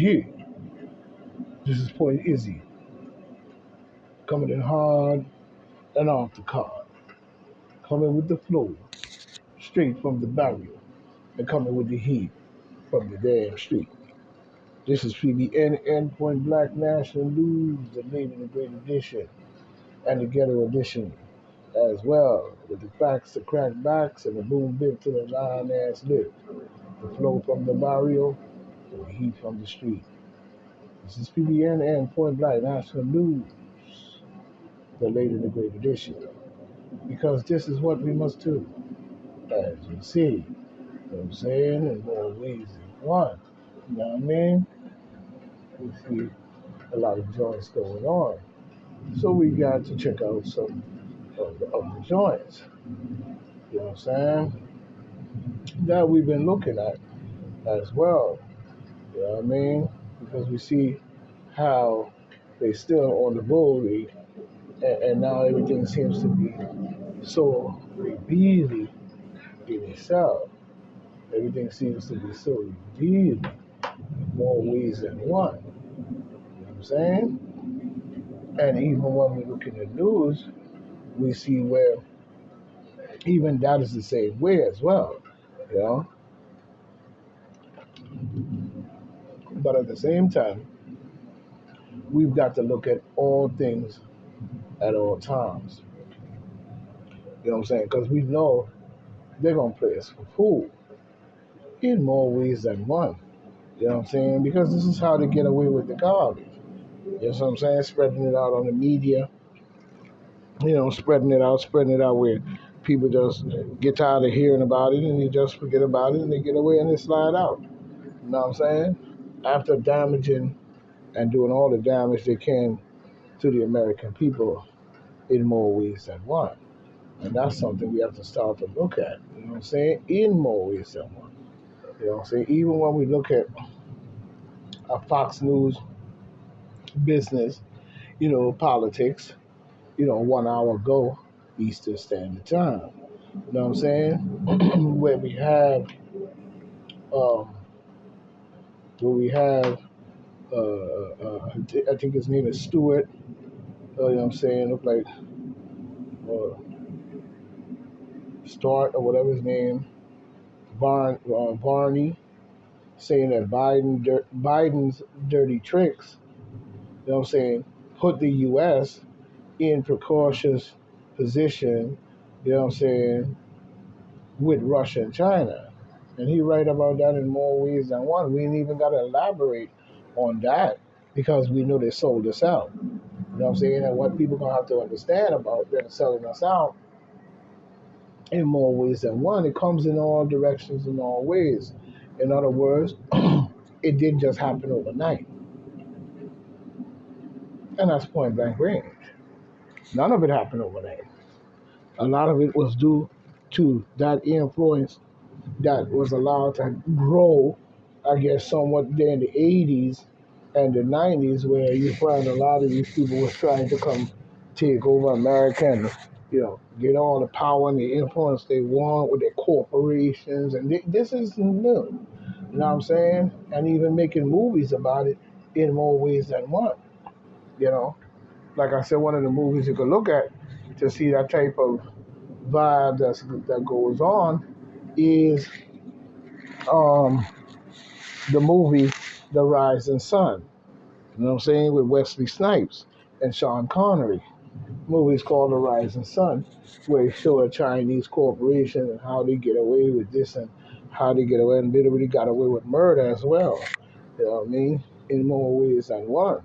Yeah, this is Point Izzy, coming in hard and off the card, coming with the flow, straight from the barrier, and coming with the heat from the damn street. This is PBN Point Black National News, the late and the great edition, and the ghetto edition as well, with the facts to crack backs and the boom bip to the line ass lip, the flow from the barrio and the heat from the street. This is PBN and Point Black National News, the late and the great edition, because this is what we must do, as you see. You know what I'm saying? In more ways than one. You know what I mean? We see a lot of joints going on. So we got to check out some of the joints. You know what I'm saying? That we've been looking at as well. You know what I mean? Because we see how they still on the bull rate, and now everything seems to be so revealing in itself. Everything seems to be so revealing in more ways than one. You know what I'm saying? And even when we look in the news, we see where even that is the same way as well. You know? But at the same time, we've got to look at all things at all times. You know what I'm saying? Because we know they're going to play us for fool in more ways than one. You know what I'm saying? Because this is how they get away with the garbage. You know what I'm saying? Spreading it out on the media, spreading it out where people just get tired of hearing about it and they just forget about it and they get away and they slide out. You know what I'm saying? After damaging and doing all the damage they can to the American people in more ways than one. And that's something we have to start to look at. You know what I'm saying? In more ways than one. You know what I'm saying? Even when we look at a Fox News business, politics, 1 hour ago, Eastern Standard Time. You know what I'm saying? where we have, um, where we have, I think his name is Stewart. You know what I'm saying? Look like uh, Start or whatever his name, Barney, saying that Biden's dirty tricks. You know what I'm saying? Put the U.S. in precautious position. You know what I'm saying? With Russia and China. And he right about that in more ways than one. We ain't even got to elaborate on that because we know they sold us out. You know what I'm saying? And what people going to have to understand about them selling us out in more ways than one, it comes in all directions in all ways. In other words, it didn't just happen overnight. And that's point blank range. None of it happened overnight. A lot of it was due to that influence that was allowed to grow, I guess, somewhat there in the 80s and the 90s, where you find a lot of these people was trying to come take over America and, get all the power and the influence they want with their corporations. And this is new, you know what I'm saying? And even making movies about it in more ways than one, you know? Like I said, one of the movies you could look at to see that type of vibe that goes on is um, the movie The Rising Sun. You know what I'm saying? With Wesley Snipes and Sean Connery. The movie's called The Rising Sun, where they show a Chinese corporation and how they get away with this and how they get away and literally got away with murder as well. You know what I mean? In more ways than one.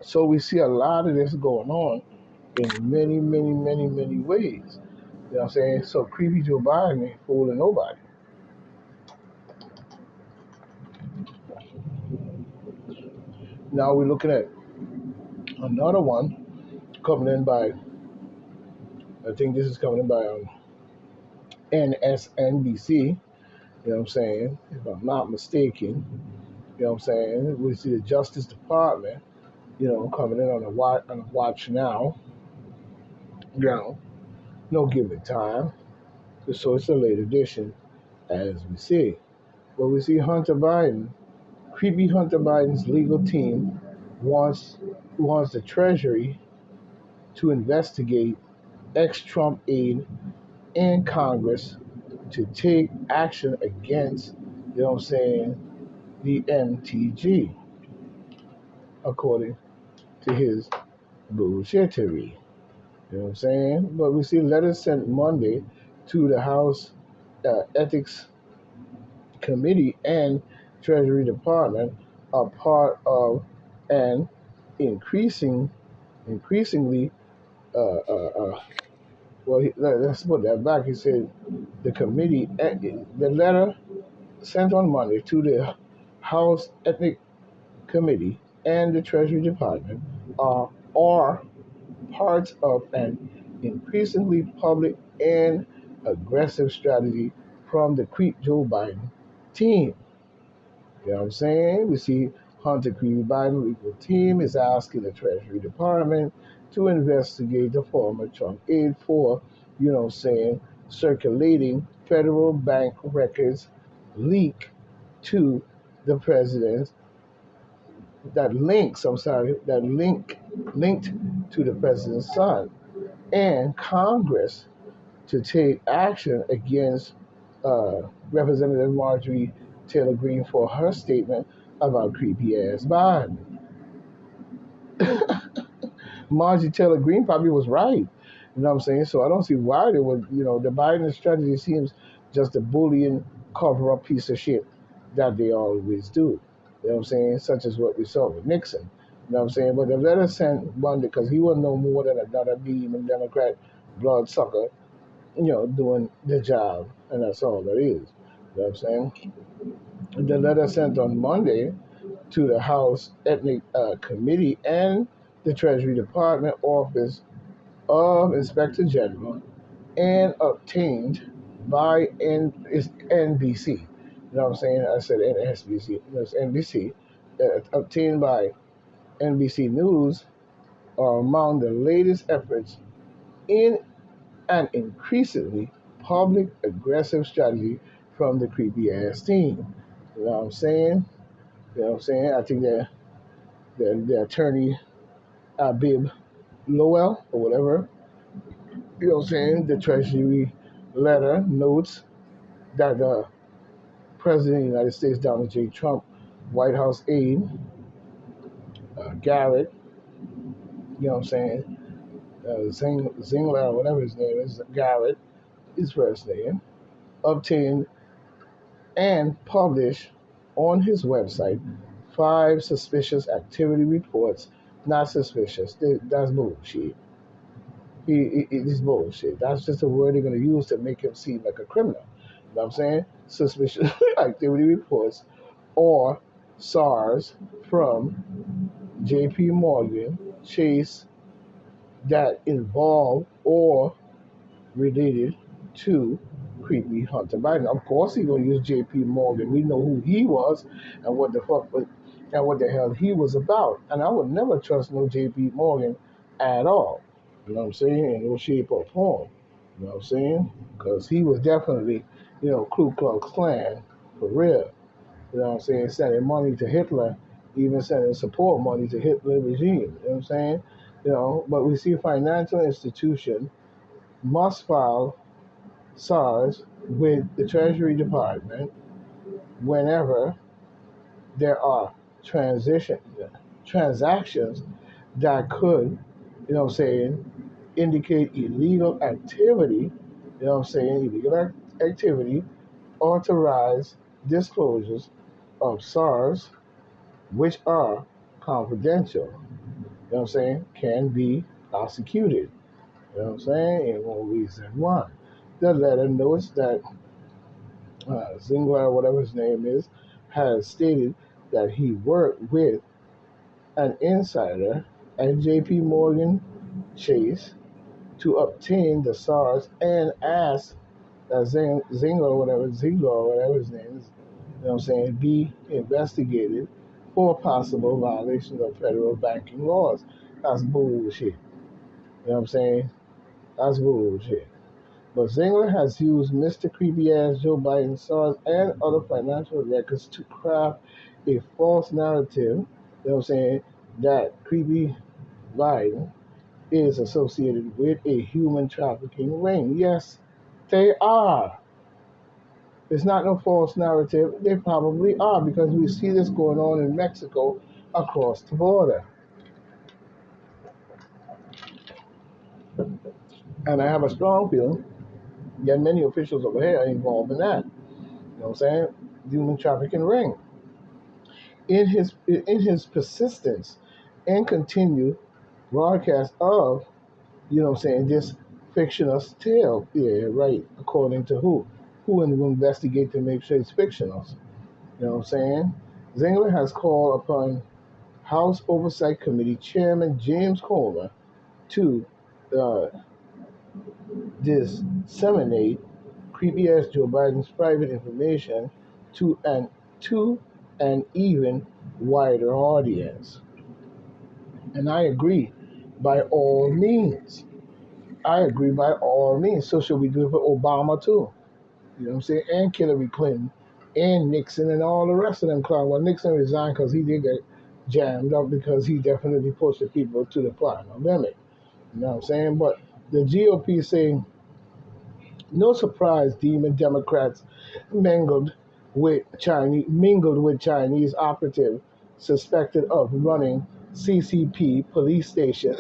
So we see a lot of this going on in many, many, many, many ways. You know what I'm saying? So creepy Joe Biden ain't fooling nobody. Now we're looking at another one coming in by, I think this is coming in by NSNBC, you know what I'm saying, if I'm not mistaken, you know what I'm saying. We see the Justice Department, coming in on a watch now, no given time. So it's a late edition, as we see. But we see Hunter Biden Creepy Hunter Biden's legal team wants the Treasury to investigate ex-Trump aide and Congress to take action against, the MTG, according to his bullshittery. You know what I'm saying? But we see letters sent Monday to the House Ethics Committee and Treasury Department are part of an increasingly, uh, uh, uh, let's put that back. He said the committee, the letter sent on Monday to the House Ethnic Committee and the Treasury Department are parts of an increasingly public and aggressive strategy from the Creep Joe Biden team. You know what I'm saying? We see Hunter Creepy Biden legal team is asking the Treasury Department to investigate the former Trump aide for, circulating federal bank records leak to the president linked to the president's son and Congress to take action against uh, Representative Marjorie Taylor Greene for her statement about creepy ass Biden. Marjorie Taylor Greene probably was right. You know what I'm saying? So I don't see why they would, the Biden strategy seems just a bullying cover up piece of shit that they always do. You know what I'm saying? Such as what we saw with Nixon. You know what I'm saying? But the letter sent Monday because he was no more than another demon Democrat bloodsucker, doing the job. And that's all that is. You know what I'm saying? The letter sent on Monday to the House Ethnic Committee and the Treasury Department Office of Inspector General and obtained by it's NBC. You know what I'm saying? I said NSBC. It's NBC. Obtained by NBC News are among the latest efforts in an increasingly public aggressive strategy from the creepy ass team. You know what I'm saying? You know what I'm saying? I think the attorney Abib Lowell or whatever, the Treasury letter notes that the President of the United States, Donald J. Trump, White House aide, Garrett, Zingler, whatever his name is, Garrett, his first name, obtained and published on his website 5 suspicious activity reports. Not suspicious. That's bullshit. It's bullshit. That's just a word they're going to use to make him seem like a criminal. You know what I'm saying? Suspicious activity reports or SARS from JP Morgan Chase that involve or related to creepy Hunter Biden. Of course, he's gonna use J.P. Morgan. We know who he was and what the hell he was about. And I would never trust no J.P. Morgan at all. You know what I'm saying? In no shape or form. You know what I'm saying? Because he was definitely, Ku Klux Klan for real. You know what I'm saying? Sending money to Hitler, even sending support money to Hitler regime. You know what I'm saying? But we see financial institution must file SARS with the Treasury Department whenever there are transactions that could, indicate illegal activity, activity, authorize disclosures of SARS, which are confidential, can be prosecuted. You know what I'm saying? In one reason one. The letter notes that Zingler, whatever his name is, has stated that he worked with an insider at JP Morgan Chase to obtain the SARS and asked that Ziegler, whatever his name is, be investigated for possible violations of federal banking laws. That's bullshit. You know what I'm saying? That's bullshit. But Zingler has used Mr. Creepy Ass Joe Biden's sons and other financial records to craft a false narrative, that Creepy Biden is associated with a human trafficking ring. Yes, they are. It's not no false narrative. They probably are because we see this going on in Mexico across the border. And I have a strong feeling that many officials over here are involved in that. You know what I'm saying? Human trafficking ring. In his persistence and continued broadcast of, this fictional tale. Yeah, right. According to who? Who will investigate to make sure it's fictional? You know what I'm saying? Zingler has called upon House Oversight Committee Chairman James Comer to uh, disseminate creepy ass Joe Biden's private information to an even wider audience. And I agree by all means. I agree by all means. So should we do it for Obama too? You know what I'm saying? And Hillary Clinton and Nixon and all the rest of them clowns. Well, Nixon resigned because he did get jammed up because he definitely pushed the people to the final limit. You know what I'm saying? But the GOP saying, no surprise, demon Democrats mingled with Chinese operative suspected of running CCP police stations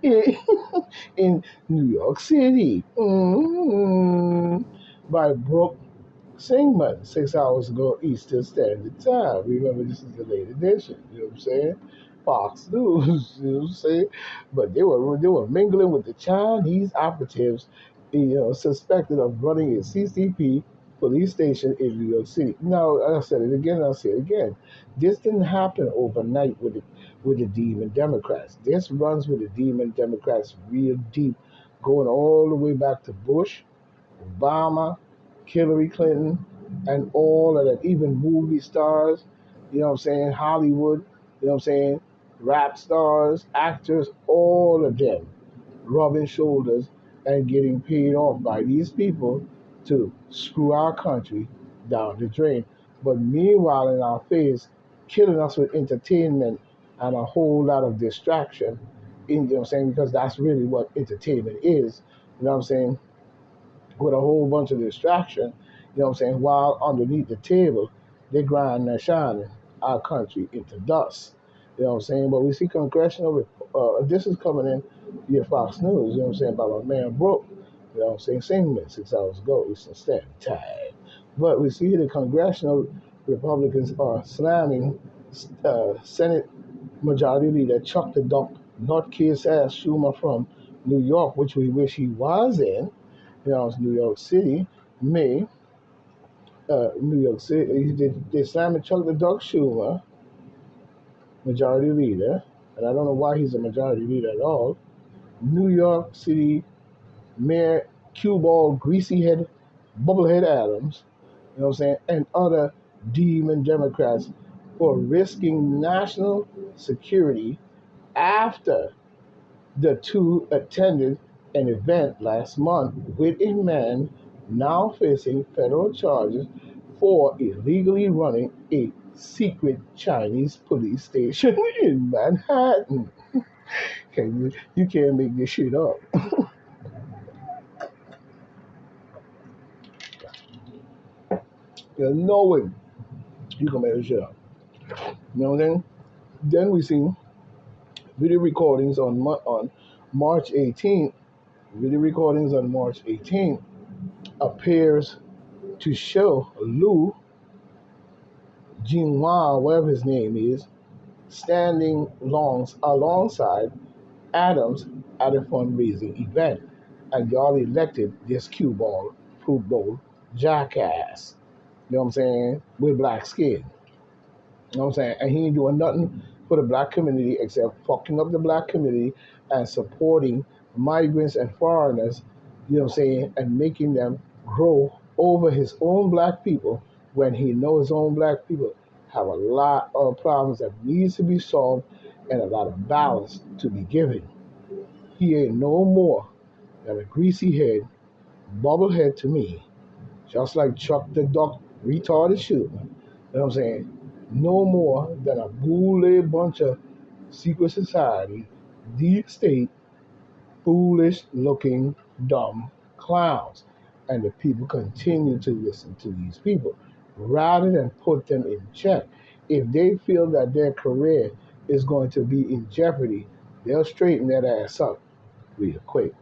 in New York City. By Brooke Singman, 6 hours ago Eastern Standard Time. Remember, this is the late edition. You know what I'm saying? Fox News. You know what I'm saying? But they were mingling with the Chinese operatives, suspected of running a CCP police station in New York City. Now, I said it again. I'll say it again. This didn't happen overnight with the Demon Democrats. This runs with the Demon Democrats real deep, going all the way back to Bush, Obama, Hillary Clinton, and all of that, even movie stars, Hollywood, rap stars, actors, all of them rubbing shoulders and getting paid off by these people to screw our country down the drain. But meanwhile, in our face, killing us with entertainment and a whole lot of distraction, because that's really what entertainment is, you know what I'm saying? With a whole bunch of distraction, while underneath the table, they grind and shining our country into dust. You know what I'm saying? But we see this is coming in via Fox News, by my man Brooke, Singman, 6 hours ago, Eastern Standard Time. But we see the congressional Republicans are slamming Senate Majority Leader Chuck the Duck, nutcase ass Schumer from New York, which we wish he was in, New York City, New York City, they slammed Chuck the Duck Schumer, majority leader, and I don't know why he's a majority leader at all. New York City Mayor Cue Ball, Greasy Head, Bubblehead Adams, and other demon Democrats for risking national security after the two attended an event last month with a man now facing federal charges for illegally running a secret Chinese police station in Manhattan. You can't make this shit up. There's no way you can make this shit up. You know what I'm saying? Then we see video recordings on March 18th. Video recordings on March 18th appears to show Liu Jinhua, whatever his name is, standing alongside Adams at a fundraising event. And y'all elected this cue ball, fruit bowl jackass. You know what I'm saying? With black skin. You know what I'm saying? And he ain't doing nothing for the black community except fucking up the black community and supporting migrants and foreigners, and making them grow over his own black people when he knows his own black people have a lot of problems that needs to be solved and a lot of balance to be given. He ain't no more than a greasy head Bubblehead to me, just like Chuck the Duck retarded shooter. You know what I'm saying? No more than a boule bunch of secret society, deep state, foolish looking, dumb clowns. And the people continue to listen to these people rather than put them in check. If they feel that their career is going to be in jeopardy, they'll straighten that ass up real quick.